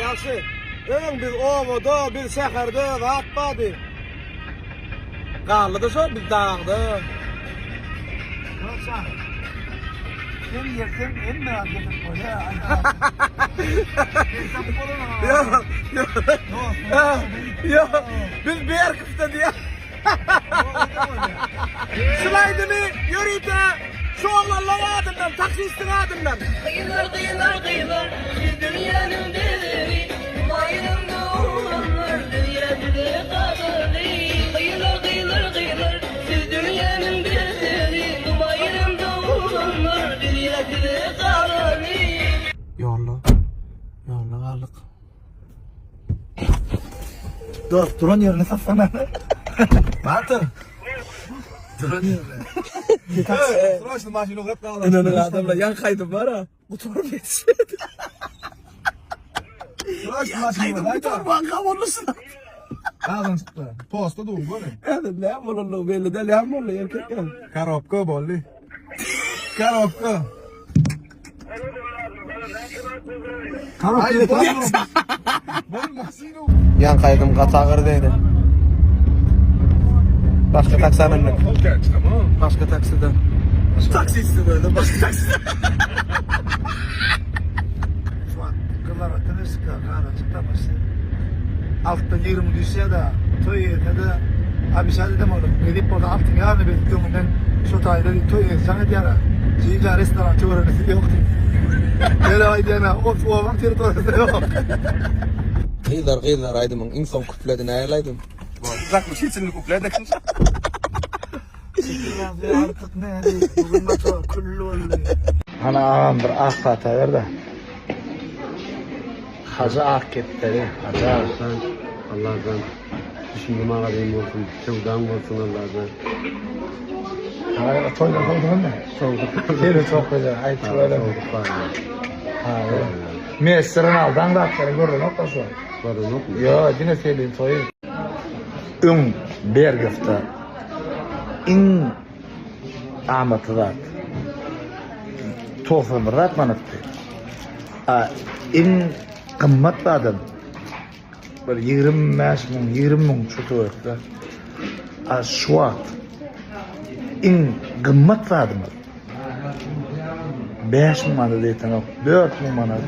Yaxşı. Biz ovoda, bir şäherde gatpady. Gallyda şo biz dağda. Yoksa sen yersen en merak edip koya. Yok. Biz Berkif'te diye. Şulaydını yürüyte. Şu oğlanla adımdan, taksistin adımdan. Kıyılar, siz dünyanın dediri. Bayramda olanlar dünyada kaderi. Kıyılar, siz dünyanın dediri. Bayramda olanlar dünyada kaderi. Yolla kaldık. Dost, drone yerine satsana. Batır. Drone yerine. Sırasını maşını uğrap kaldı. İnanın adamla yan kaydım var ha. Motor geçseydi. Sırasını maşını uğrap. Motor banka onusuna. Ağzın çıktı. Posta doğum böyle. Yani ne yapalım belli de ne yapalım erkek yani. Karabka bolli. Karabka. Hayır, yan kaydım katağır deydi. Başka taksanın mı? Başka taksiden. Taksisti böyle başka taksiden. Şu an kızlar atınız ki aracıkta başlayın. Altta 20 düşse de toy yerine de abi sen dedim oğlum gidip orada altın yarını bekliyorum ben şu tayda toy yerine diyara. Zica restoran çoğurası yok. Böyle aydana o olan teritoriyası yok. Kıyılar aydımın insan kupledini ayarlaydım. Uzakmış içini kupledik. Artık ne bugün motor kullu oldu. Ana ağam bir ağ kata ver de. Hacı ağ ketleri. Hacı ağ. Allah'dan düşündüğüm ağabeyim olsun, sevdam olsun Allah'dan. Hayır, toyda koydun mu? Seni çok güzel. Ay öyle mi? Hayır. Mesir'in aldan da atları gördün o kaşı. Var o yok mu? Yo, yine söyleyeyim toyu. Bergif'te in amatıvat. Tofu bir rat manattı. In kımmat adam. Böyle 20 bin çocuğu etti. Şuat. In kımmat adam. 5 bin manat deyten o. 4 bin manat.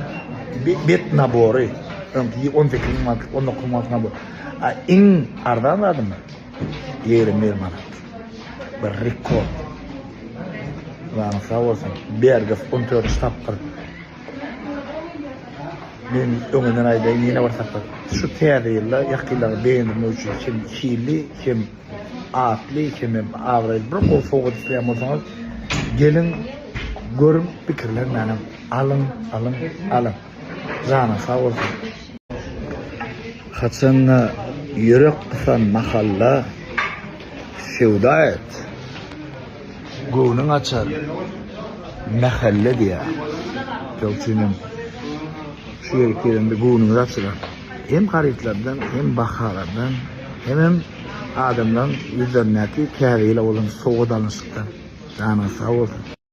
Bet nabori. 18 bin manat, 19 manat nabori. In ardan adam. 20 manat. Bir rekord. Lan sağ olsun. Bergif 14 tapkır. Men öňünden aýdaýyn ýene bir sapar. Şu täzeýillä ýakynlar beýendirme üçin hem çiğli, hem atly, hem awraýl bir gol soňy isleýän bolsaňyz gelin görüp pikirlerni alın. Jana sağ bolsun. Haçan ýürek kısan mahalla sevda et. Göwnüň açar. Mahalle diýär. Ýokçynyň şu yerlerinde göwnüň açylar. Hem garyplardan, hem bahalardan, hem adamdan ýüzlerindäki täzeýle bolan soňy dalňyşykdan. Jana sağ bolsun.